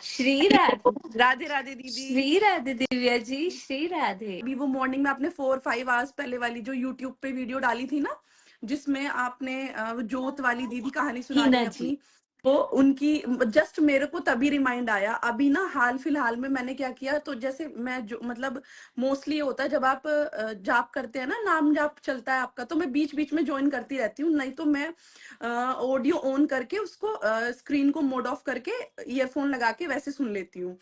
श्री राधे। राधे राधे दीदी। श्री राधे दिव्या जी, श्री राधे। अभी वो मॉर्निंग में आपने 4-5 आवर्स पहले वाली जो यूट्यूब पे वीडियो डाली थी ना, जिसमें आपने जोत वाली दीदी कहानी सुना रही हीना है जी। अपनी, वो उनकी जस्ट मेरे को तभी रिमाइंड आया। अभी ना हाल फिलहाल में मैंने क्या किया, तो जैसे मैं जो मतलब मोस्टली होता है जब आप जाप करते हैं ना, नाम जाप चलता है आपका, तो मैं बीच बीच में ज्वाइन करती रहती हूँ, नहीं तो मैं ऑडियो ऑन करके उसको स्क्रीन को मोड ऑफ करके ईयरफोन लगा के वैसे सुन लेती हूँ।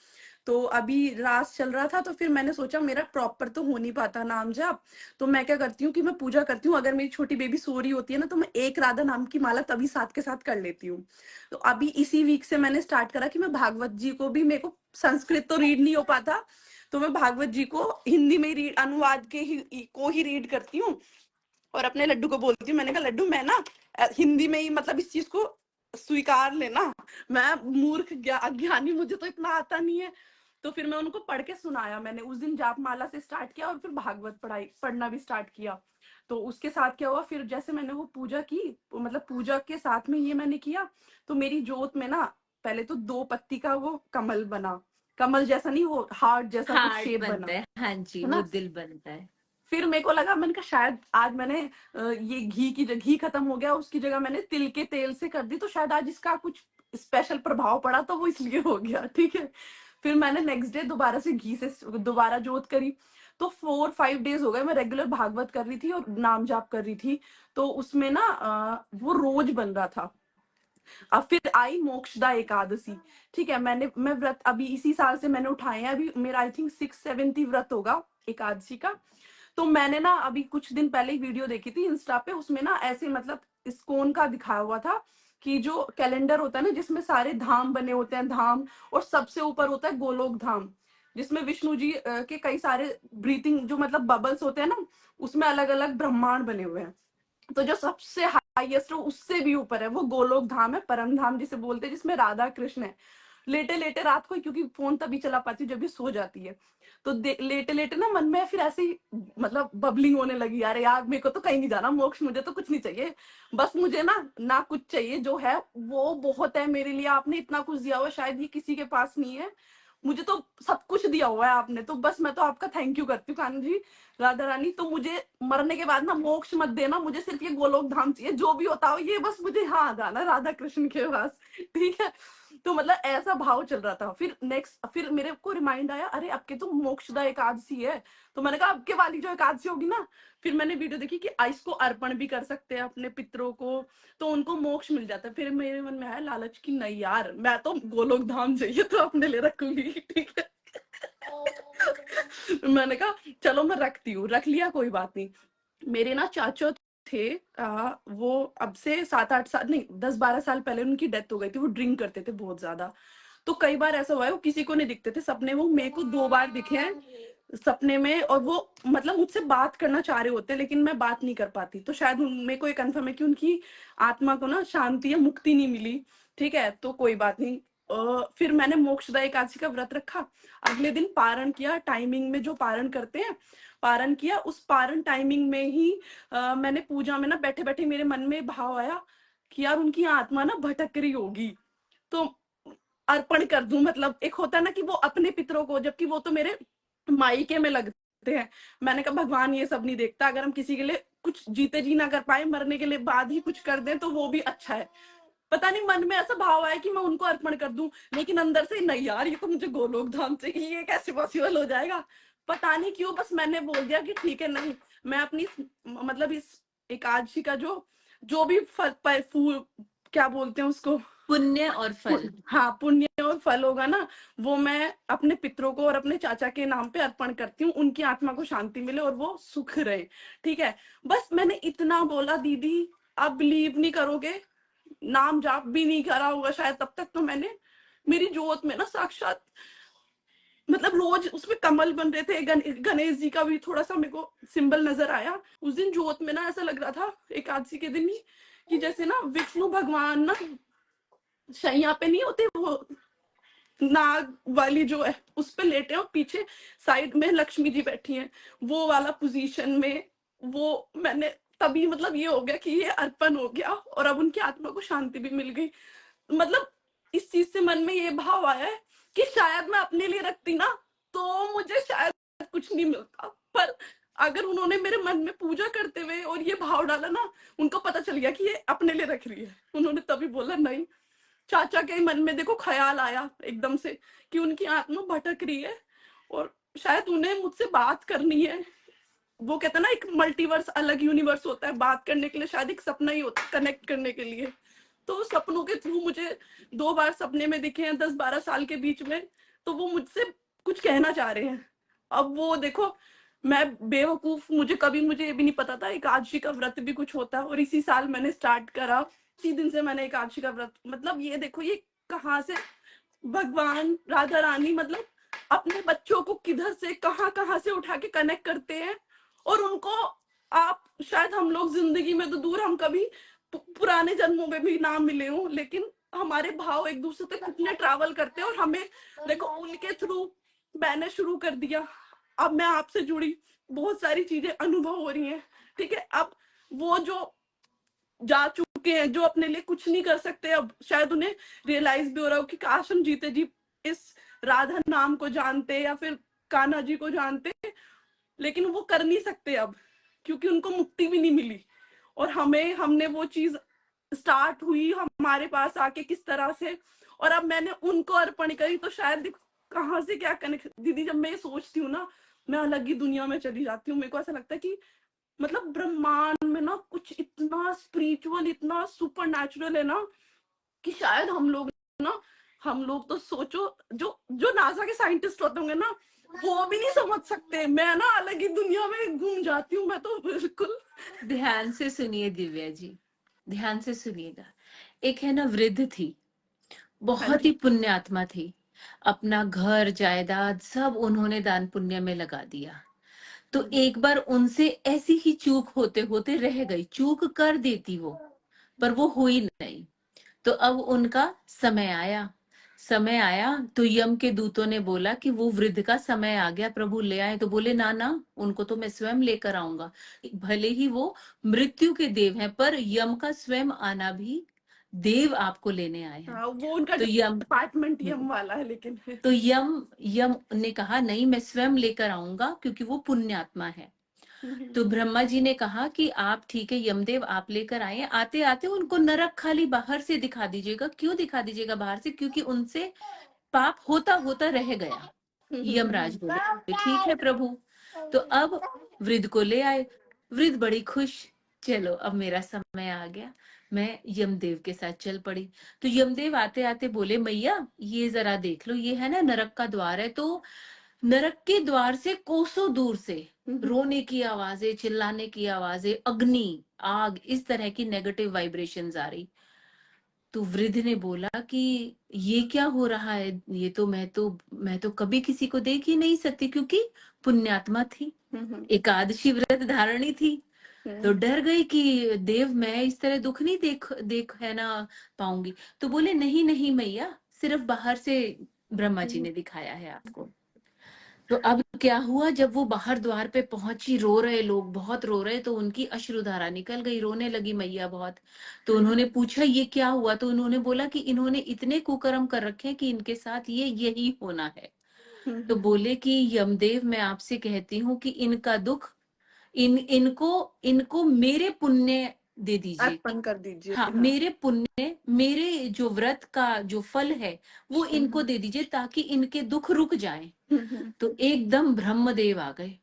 तो अभी रास चल रहा था, तो फिर मैंने सोचा मेरा प्रॉपर तो हो नहीं पाता नाम जाप, तो मैं क्या करती हूँ कि मैं पूजा करती हूँ। अगर मेरी छोटी बेबी सो रही होती है ना, तो मैं एक राधा नाम की माला तभी साथ के साथ कर लेती हूँ। तो अभी इसी वीक से मैंने स्टार्ट करा कि मैं भागवत जी को भी, मेरे को संस्कृत तो रीड नहीं हो पाता, तो मैं भागवत जी को हिंदी में रीड, अनुवाद के ही रीड करती हूँ। और अपने लड्डू को बोलती हूँ, मैंने कहा लड्डू मैं ना हिंदी में ही मतलब इस चीज को स्वीकार लेना, मैं मूर्ख अज्ञानी, मुझे तो इतना आता नहीं है। तो फिर मैं उनको पढ़ के सुनाया। मैंने उस दिन जाप माला से स्टार्ट किया और फिर भागवत पढ़ना भी स्टार्ट किया। तो उसके साथ क्या हुआ, फिर जैसे मैंने वो पूजा की, मतलब पूजा के साथ में ये मैंने किया, तो मेरी जोत में ना पहले तो 2 पत्ती का वो कमल बना, कमल जैसा नहीं, वो हार्ट जैसा कुछ शेप बना, है। हाँ जी, है वो ना। दिल बनता है। फिर मेरे को लगा, मैंने कहा शायद आज मैंने ये घी खत्म हो गया, उसकी जगह मैंने तिल के तेल से कर दी, तो शायद आज इसका कुछ स्पेशल प्रभाव पड़ा, तो वो इसलिए हो गया, ठीक है। फिर मैंने नेक्स्ट डे दोबारा से घी से दोबारा जोत करी। तो 4-5 डेज हो गए मैं रेगुलर भागवत कर रही थी और नाम जाप कर रही थी। तो उसमें ना वो रोज बन रहा था। अब फिर आई मोक्षदा एकादशी, ठीक है। मैं व्रत अभी इसी साल से मैंने उठाए हैं, अभी मेरा आई थिंक 6-7 व्रत होगा एकादशी का। तो मैंने ना अभी कुछ दिन पहले एक वीडियो देखी थी इंस्टा पे, उसमें ना ऐसे मतलब इस्कॉन का दिखाया हुआ था कि जो कैलेंडर होता है ना, जिसमें सारे धाम बने होते हैं, धाम, और सबसे ऊपर होता है गोलोक धाम, जिसमें विष्णु जी के कई सारे ब्रीथिंग जो मतलब बबल्स होते हैं ना, उसमें अलग अलग ब्रह्मांड बने हुए हैं। तो जो सबसे हाईएस्ट उससे भी ऊपर है वो गोलोक धाम है, परम धाम जिसे बोलते हैं, जिसमें राधा कृष्ण है। लेटे लेटे रात को, क्योंकि फोन तभी चला पाती हूँ जब भी सो जाती है, तो लेटे लेटे ना मन में फिर ऐसे ही मतलब बबलिंग होने लगी, यार यार मेरे को तो कहीं नहीं जाना, मोक्ष मुझे तो कुछ नहीं चाहिए, बस मुझे ना कुछ चाहिए, जो है वो बहुत है मेरे लिए। आपने इतना कुछ दिया हुआ, शायद ये किसी के पास नहीं है, मुझे तो सब कुछ दिया हुआ है आपने, तो बस मैं तो आपका थैंक यू करती हूँ कान्हा जी, राधा रानी। तो मुझे मरने के बाद ना मोक्ष मत देना, मुझे सिर्फ ये गोलोक धाम चाहिए, जो भी होता हो ये बस मुझे यहाँ आ जाना राधा कृष्ण के पास, ठीक है। तो मतलब ऐसा भाव चल रहा था। फिर मेरे को रिमाइंड आया, अरे अब के तो मोक्षदा एकादशी है, तो मैंने कहा अब के वाली जो एकादशी होगी ना, फिर मैंने वीडियो देखी कि इसको अर्पण भी कर सकते हैं अपने पितरों को, तो उनको मोक्ष मिल जाता है। फिर मेरे मन में आया लालच की, नहीं यार मैं तो गोलोक धाम चाहिए तो अपने लिए रखूंगी, ठीक है। मैंने कहा चलो मैं रखती हूँ, रख लिया, कोई बात नहीं। मेरे ना चाचा थे, वो अब से 7-8 साल नहीं 10-12 साल पहले उनकी डेथ हो गई थी। वो ड्रिंक करते थे बहुत ज्यादा, तो कई बार ऐसा हुआ है वो किसी को नहीं दिखते थे सपने, वो मेरे को 2 बार दिखे हैं सपने में, और वो मतलब मुझसे बात करना चाह रहे होते, लेकिन मैं बात नहीं कर पाती। तो शायद मेरे को ये कंफर्म है कि उनकी आत्मा को ना शांति या मुक्ति नहीं मिली, ठीक है। तो कोई बात नहीं। फिर मैंने मोक्षदा एकादशी का व्रत रखा, अगले दिन पारण किया, टाइमिंग में जो पारण करते हैं पारण किया। उस पारण टाइमिंग में ही मैंने पूजा में ना बैठे बैठे मेरे मन में भाव आया कि यार उनकी आत्मा ना भटक रही होगी, तो अर्पण कर दूं। मतलब एक होता है ना कि वो अपने पितरों को, जबकि वो तो मेरे मायके में लगते हैं। मैंने कहा भगवान ये सब नहीं देखता, अगर हम किसी के लिए कुछ जीते जी ना कर पाए, मरने के लिए बाद ही कुछ कर दें तो वो भी अच्छा है। पता नहीं मन में ऐसा भाव आया कि मैं उनको अर्पण कर दूं, लेकिन अंदर से नहीं यार ये तो मुझे गोलोक धाम चाहिए, ये कैसे पॉसिबल हो जाएगा। पता नहीं क्यों बस मैंने बोल दिया कि ठीक है, नहीं मैं अपनी मतलब इस एकादशी का जो जो भी फूल क्या बोलते हैं उसको, पुण्य और फल। हाँ पुण्य और फल होगा ना, वो मैं अपने पितरों को और अपने चाचा के नाम पे अर्पण करती हूँ, उनकी आत्मा को शांति मिले और वो सुख रहे, ठीक है। बस मैंने इतना बोला दीदी, अब बिलीव नहीं करोगे, नाम जाप भी नहीं करा होगा शायद तब तक, तो मैंने मेरी जोत में ना साक्षात मतलब रोज उसमें कमल बन रहे थे, गणेश जी का भी थोड़ा सा मेरे को सिंबल नजर आया उस दिन जोत में ना। ऐसा लग रहा था एकादशी के दिन ही कि जैसे ना विष्णु भगवान ना शैया पे नहीं होते, वो नाग वाली जो है उस पे लेटे हैं और पीछे साइड में लक्ष्मी जी बैठी हैं, वो वाला पोजीशन में। वो मैंने तभी मतलब ये हो गया कि ये अर्पण हो गया और अब उनकी आत्मा को शांति भी मिल गई। मतलब इस चीज से मन में ये भाव आया है कि शायद मैं अपने लिए रखती ना तो मुझे शायद कुछ नहीं मिलता, पर अगर उन्होंने मेरे मन में पूजा करते हुए और ये भाव डाला ना, उनको पता चल गया कि ये अपने लिए रख रही है, उन्होंने तभी बोला नहीं। चाचा के मन में देखो ख्याल आया एकदम से कि उनकी आत्मा भटक रही है और शायद उन्हें मुझसे बात करनी है। वो कहते हैं ना एक मल्टीवर्स, अलग यूनिवर्स होता है बात करने के लिए, शायद एक सपना ही होता है कनेक्ट करने के लिए। तो सपनों के थ्रू मुझे 2 बार सपने में दिखे हैं 10-12 साल के बीच में, तो वो मुझसे कुछ कहना चाह रहे हैं। अब वो देखो, मैं बेवकूफ, मुझे ये भी नहीं पता था एकादशी का व्रत भी कुछ होता है, और इसी साल मैंने स्टार्ट करा। इसी दिन से मैंने एकादशी का व्रत, मतलब ये देखो ये कहाँ से भगवान राधा रानी मतलब अपने बच्चों को किधर से कहाँ से उठा के कनेक्ट करते हैं। और उनको आप शायद हम लोग जिंदगी में तो दूर, हम कभी पुराने जन्मों में भी ना मिले हों, लेकिन हमारे भाव एक दूसरे तक कितने ट्रैवल करते हैं। और हमें देखो उनके थ्रू मैंने शुरू कर दिया, अब मैं आपसे जुड़ी, बहुत सारी चीजें अनुभव हो रही हैं, ठीक है। अब वो जो जा चुके हैं, जो अपने लिए कुछ नहीं कर सकते, अब शायद उन्हें रियलाइज भी हो रहा हो कि काश हम जीते जी इस राधा नाम को जानते या फिर कान्हा जी को जानते, लेकिन वो कर नहीं सकते अब, क्योंकि उनको मुक्ति भी नहीं मिली। और हमने वो चीज स्टार्ट हुई हमारे पास आके किस तरह से, और अब मैंने उनको अर्पण करी, तो शायद देखो कहाँ से क्या कनेक्ट। दीदी जब मैं ये सोचती हूँ ना, मैं अलग ही दुनिया में चली जाती हूँ। मेरे को ऐसा लगता है कि मतलब ब्रह्मांड में ना कुछ इतना स्पिरिचुअल, इतना सुपर नेचुरल है ना, कि शायद हम लोग तो सोचो, जो जो नासा के साइंटिस्ट होते होंगे ना, वो भी नहीं समझ सकते। मैं ना अलग ही दुनिया में घूम जाती हूँ मैं तो बिल्कुल। ध्यान से सुनिए दिव्या जी, ध्यान से सुनिएगा। एक है ना वृद्ध थी, हाँ बहुत जी। ही पुण्य आत्मा थी। अपना घर जायदाद सब उन्होंने दान पुण्य में लगा दिया। तो एक बार उनसे ऐसी ही चूक होते होते रह गई, चूक कर देती वो, पर वो हुई नहीं। तो अब उनका समय आया तो यम के दूतों ने बोला कि वो वृद्ध का समय आ गया, प्रभु ले आए। तो बोले ना ना, उनको तो मैं स्वयं लेकर आऊंगा। भले ही वो मृत्यु के देव हैं, पर यम का स्वयं आना भी, देव आपको लेने आए हैं। हाँ, वो उनका तो यम डिपार्टमेंट यम वाला है, लेकिन तो यम यम ने कहा नहीं, मैं स्वयं लेकर आऊंगा, क्योंकि वो पुण्यात्मा है। तो ब्रह्मा जी ने कहा कि आप ठीक है यमदेव, आप लेकर आए। आते आते उनको नरक खाली बाहर से दिखा दीजिएगा। क्यों दिखा दीजिएगा बाहर से? क्योंकि उनसे पाप होता होता रह गया। यमराज बोले ठीक है प्रभु। तो अब वृद्ध को ले आए। वृद्ध बड़ी खुश, चलो अब मेरा समय आ गया, मैं यमदेव के साथ चल पड़ी। तो यमदेव आते आते बोले मैया ये जरा देख लो, ये है ना नरक का द्वार है। तो नरक के द्वार से कोसों दूर से रोने की आवाजें, चिल्लाने की आवाजें, अग्नि, आग, इस तरह की नेगेटिव वाइब्रेशंस आ रही। तो वृद्ध ने बोला कि ये क्या हो रहा है, ये तो मैं तो कभी किसी को देख ही नहीं सकती, क्योंकि पुण्यात्मा थी, एकादशी व्रत धारणी थी। तो डर गई कि देव मैं इस तरह दुख नहीं देख देख है ना पाऊंगी। तो बोले नहीं नहीं मैया, सिर्फ बाहर से ब्रह्मा जी ने दिखाया है आपको। तो अब क्या हुआ, जब वो बाहर द्वार पे पहुंची, रो रहे लोग, बहुत रो रहे, तो उनकी अश्रुधारा निकल गई, रोने लगी मैया बहुत। तो उन्होंने पूछा ये क्या हुआ? तो उन्होंने बोला कि इन्होंने इतने कुकर्म कर रखे हैं कि इनके साथ ये यही होना है। तो बोले कि यमदेव मैं आपसे कहती हूँ कि इनका दुख इनको इनको मेरे पुण्य दे दीजिए। अर्पण कर दीजिए। हाँ, मेरे पुण्य, मेरे जो व्रत का जो फल है वो इनको दे दीजिए, ताकि इनके दुख रुक जाएं। तो एकदम ब्रह्मदेव आ गए।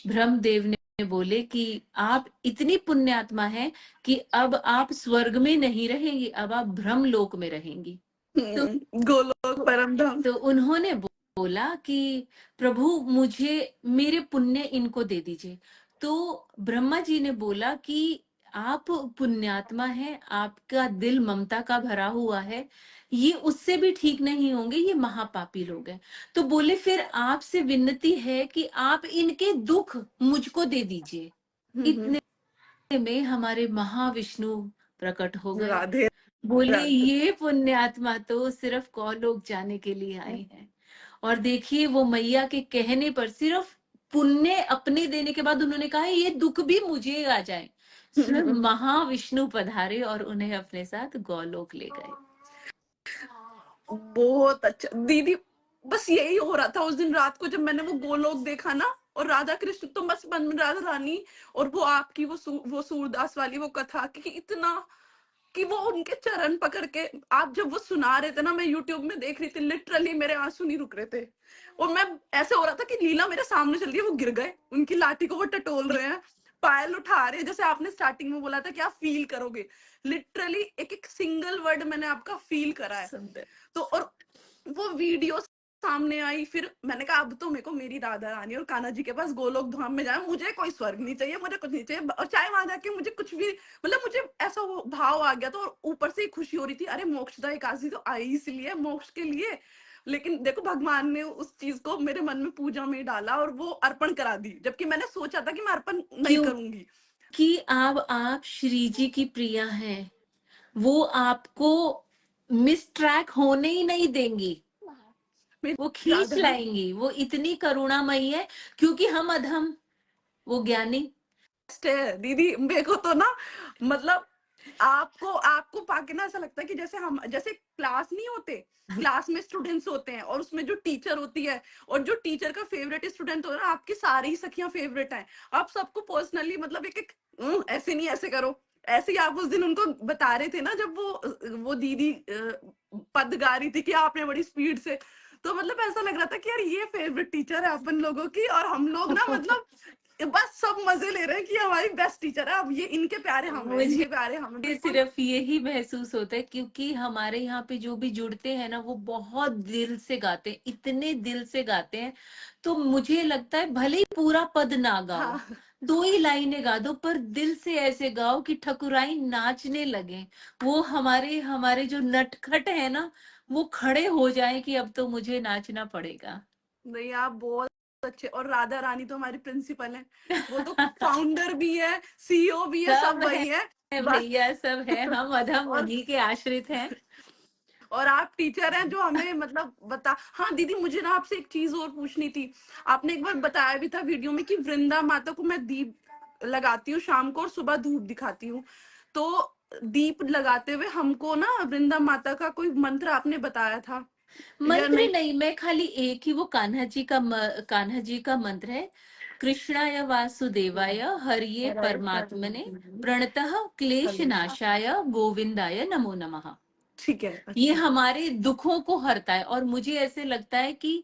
ब्रह्मदेव ने बोले कि आप इतनी पुण्यात्मा हैं कि अब आप स्वर्ग में नहीं रहेंगी, अब आप ब्रह्मलोक में रहेंगी। तो गोलोक परम धाम। तो उन्होंने बोला कि प्रभु मुझे मेरे पुण्य इनको दे दीजिए। तो ब्रह्मा जी ने बोला कि आप पुण्यात्मा हैं, आपका दिल ममता का भरा हुआ है, ये उससे भी ठीक नहीं होंगे, ये महापापी लोग हैं। तो बोले फिर आपसे विनती है कि आप इनके दुख मुझको दे दीजिए। इतने में हमारे महाविष्णु प्रकट हो गए। राधे बोले राधे। ये पुण्यात्मा तो सिर्फ कौलोक जाने के लिए आई है। और देखिए वो मैया के कहने पर सिर्फ पुण्य अपने देने के बाद उन्होंने कहा ये दुख भी मुझे आ जाए। स्वयं महाविष्णु पधारे और उन्हें अपने साथ गौलोक ले गए। बहुत अच्छा दीदी, बस यही हो रहा था उस दिन रात को जब मैंने वो गोलोक देखा ना, और राधा कृष्ण तो बस मन में राधा रानी, और वो आपकी वो सूरदास वाली वो कथा कि इतना कि वो उनके चरण पकड़ के आप जब वो सुना रहे थे ना, मैं यूट्यूब में देख रही थी, लिटरली मेरे आंसू नहीं रुक रहे थे। और मैं ऐसे हो रहा था कि लीला मेरे सामने चल रही है, वो गिर गए, उनकी लाठी को वो टटोल रहे हैं, पायल उठा रहे हैं, जैसे आपने स्टार्टिंग में बोला था कि आप फील करोगे, लिटरली एक एक सिंगल वर्ड मैंने आपका फील करा है। सुंदर। तो और वो वीडियो सामने आई, फिर मैंने कहा अब तो मेरे को मेरी राधा रानी और कान्हा जी के पास गोलोक धाम में जाए, मुझे कोई स्वर्ग नहीं चाहिए, मुझे कुछ नहीं चाहिए, और चाहे वहां जाके मुझे कुछ भी, मतलब मुझे ऐसा वो भाव आ गया। तो और ऊपर से ही खुशी हो रही थी, अरे मोक्षदा एकादशी तो आई इसलिए, मोक्ष के लिए। लेकिन देखो भगवान ने उस चीज को मेरे मन में पूजा में डाला और वो अर्पण करा दी, जबकि मैंने सोचा था कि मैं अर्पण नहीं करूंगी। क्योंकि अब आप श्री जी की प्रिया हैं, वो आपको मिस ट्रैक होने ही नहीं देंगी, वो मेरी खींच राधा लाएंगी, वो इतनी करुणामयी है, क्योंकि हम अधम, वो ज्ञानी। है दीदी, मेरे को तो ना, मतलब आपको आपको पाके ना ऐसा लगता है कि जैसे हम, जैसे क्लास नहीं होते, क्लास में स्टूडेंट्स होते हैं और उसमें जो टीचर होती है, और जो टीचर का फेवरेट स्टूडेंट होता है ना, आपकी सारी ही सखियां फेवरेट हैं, आप सबको पर्सनली मतलब एक एक ऐसे नहीं ऐसे करो, ऐसे ही आप उस दिन उनको बता रहे थे ना, जब वो दीदी पद गा रही थी कि आपने बड़ी स्पीड से, तो मतलब ऐसा लग रहा था कि यार ये फेवरेट टीचर है अपन लोगों की, और हम लोग ना मतलब बस सब मजे ले रहे हैं कि हमारी बेस्ट टीचर है, अब ये इनके प्यारे हम हैं, मुझे इनके प्यारे हम हैं, बिल्कुल। सिर्फ यही महसूस होता है, क्योंकि हमारे यहाँ पे जो भी जुड़ते हैं ना, वो बहुत दिल से गाते हैं, इतने दिल से गाते हैं। तो मुझे लगता है भले ही पूरा पद ना गाओ, हाँ, 2 ही लाइनें गा दो, पर दिल से ऐसे गाओ कि ठकुराई नाचने लगे। वो हमारे हमारे जो नटखट है ना, वो खड़े हो जाए कि अब तो मुझे नाचना पड़ेगा। नहीं आप बहुत अच्छे, और राधा रानी तो हमारी प्रिंसिपल है, वो तो फाउंडर भी है, सीईओ भी है, सब सब वही है। है बस भैया, सब है, हम अधम और उन्हीं के आश्रित हैं। और आप टीचर हैं जो हमें मतलब बता, हाँ दीदी मुझे ना आपसे एक चीज और पूछनी थी। आपने एक बार बताया भी था वीडियो में कि वृंदा माता को मैं दीप लगाती हूँ शाम को और सुबह धूप दिखाती हूँ, तो दीप लगाते हुए हमको ना वृंदा माता का कोई मंत्र आपने बताया था या मंत्र नहीं? नहीं, मैं खाली एक ही वो कान्हा जी का मंत्र है। कृष्णाय वासुदेवाय हरिये परमात्मने प्रणतः क्लेश नाशाय गोविंदाय नमो नमः। ठीक है, ये अच्छा। हमारे दुखों को हरता है, और मुझे ऐसे लगता है कि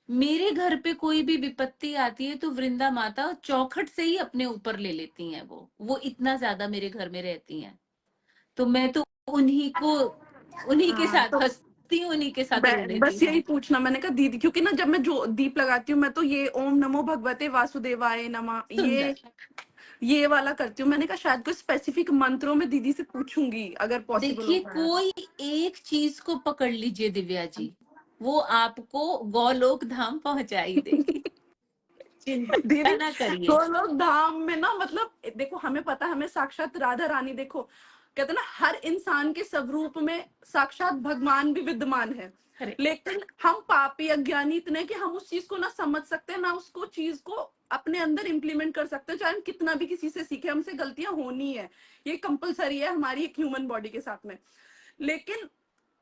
मेरे घर पे कोई भी विपत्ति आती है तो वृंदा माता चौखट से ही अपने ऊपर ले लेती हैं, वो इतना ज्यादा मेरे घर में रहती हैं। तो मैं तो उन्हीं को, उन्हीं के हाँ साथ तो हंसती हूँ, उन्हीं के साथ रो लेती बस यही हूँ। पूछना, मैंने कहा दीदी, क्योंकि ना जब मैं जो दीप लगाती हूँ मैं तो ये ओम नमो भगवते वासुदेवाय नमः सुंदर। ये वाला करती हूँ। मैंने कहा शायद कोई स्पेसिफिक मंत्रों में दीदी से पूछूंगी अगर पॉसिबल देखिए, होता है। कोई एक चीज को पकड़ लीजिए दिव्या जी, वो आपको गोलोक धाम पहुंचा ही देगी। चिंता दीदी ना करिए। गोलोक धाम में ना, मतलब देखो हमें पता है, हमें साक्षात राधा रानी, देखो कहते हैं ना हर इंसान के स्वरूप में साक्षात भगवान भी विद्यमान है, अरे लेकिन हम पापी अज्ञानी इतने कि हम उस चीज को ना समझ सकते हैं, ना उसको चीज को अपने अंदर इंप्लीमेंट कर सकते हैं, चाहे हम कितना भी किसी से सीखे, हमसे गलतियां होनी है, ये कंपलसरी है हमारी एक ह्यूमन बॉडी के साथ में। लेकिन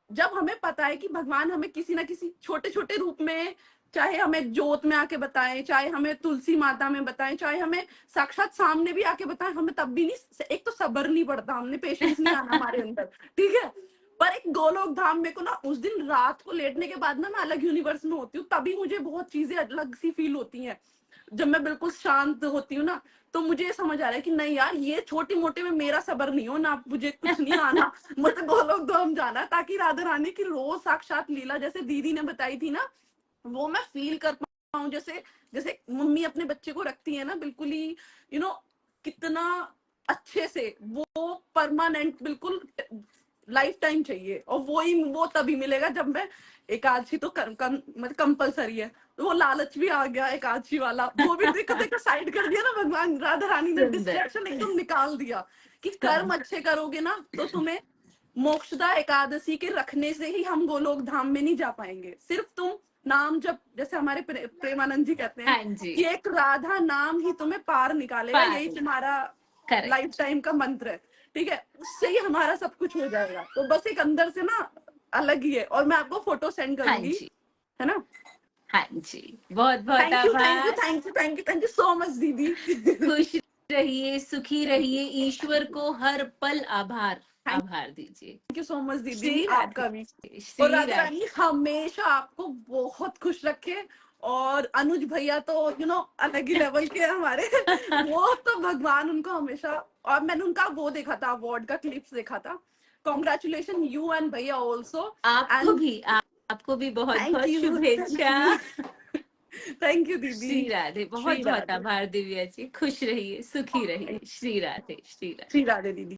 जब हमें पता है कि भगवान हमें किसी ना किसी छोटे छोटे रूप में, चाहे हमें जोत में आके बताएं, चाहे हमें तुलसी माता में बताएं, चाहे हमें साक्षात सामने भी आके बताएं, हमें तब भी नहीं, एक तो सब्र नहीं बढ़ता, हमने पेशेंस नहीं आना हमारे अंदर, ठीक है। पर एक गोलोक धाम में को ना उस दिन रात को लेटने के बाद ना मैं अलग यूनिवर्स में होती हूँ, तभी मुझे बहुत चीजें अलग सी फील होती हैं। जब मैं बिल्कुल शांत होती हूँ ना, तो मुझे ये समझ आ रहा है कि नहीं यार, ये छोटी मोटे में मेरा सबर नहीं हो ना, मुझे कुछ नहीं आना, मुझे गोलोक धाम जाना है, ताकि राधा रानी की रोज साक्षात लीला जैसे दीदी ने बताई थी ना, वो मैं फील कर पाऊं, जैसे जैसे मम्मी अपने बच्चे को रखती है ना, बिल्कुल ही यू नो कितना अच्छे से, वो परमानेंट बिल्कुल लाइफ टाइम चाहिए, और वो तभी मिलेगा जब मैं एकादशी तो मतलब कंपलसरी है, तो वो लालच भी आ गया एकादशी वाला, वो भी देखो देखो साइड कर दिया ना भगवान राधा रानी ने, सुंदर। डिस्ट्रैक्शन एकदम निकाल दिया कि कर्म सुंदर। अच्छे करोगे ना तो तुम्हें मोक्षदा एकादशी के रखने से ही हम गोलोक धाम में नहीं जा पाएंगे, सिर्फ तुम नाम जब, जैसे हमारे प्रेमानंद जी कहते हैं हाँ जी। कि एक राधा नाम ही तुम्हें पार निकालेगा, यही पार। तुम्हारा लाइफ करेक्ट। टाइम का मंत्र है, ठीक है, उससे ही हमारा सब कुछ हो जाएगा। तो बस एक अंदर से ना अलग ही है, और मैं आपको फोटो सेंड हाँ करूंगी, जी। है ना? हाँ जी, बहुत बहुत थैंक यू, थैंक यू, आभार। Thank you, thank you, thank you so much दीदी। खुश रहिए, सुखी रहिए, ईश्वर को हर पल आभार थैंक आभार दीजिए। यू सो मच दीदी, श्री आपका भी। राधे, और श्री राधा राधे। रानी हमेशा आपको बहुत खुश रखे। और अनुज भैया तो अलग ही लेवल के हैं हमारे। वो तो भगवान उनको हमेशा। और मैंने उनका वो देखा था, अवार्ड का क्लिप्स देखा था। कॉन्ग्रेचुलेशन यू एंड भैया ऑल्सो। आपको एंड भी आपको भी बहुत थैंक बहुत यू, थैंक शुभेच्छा। यू, थैंक यू दीदी। श्री राधे, बहुत श्री बहुत राधे, आभार दिव्या जी, खुश रहिए, सुखी रहिए, श्री राधे, श्री राधे। श्री राधे दीदी।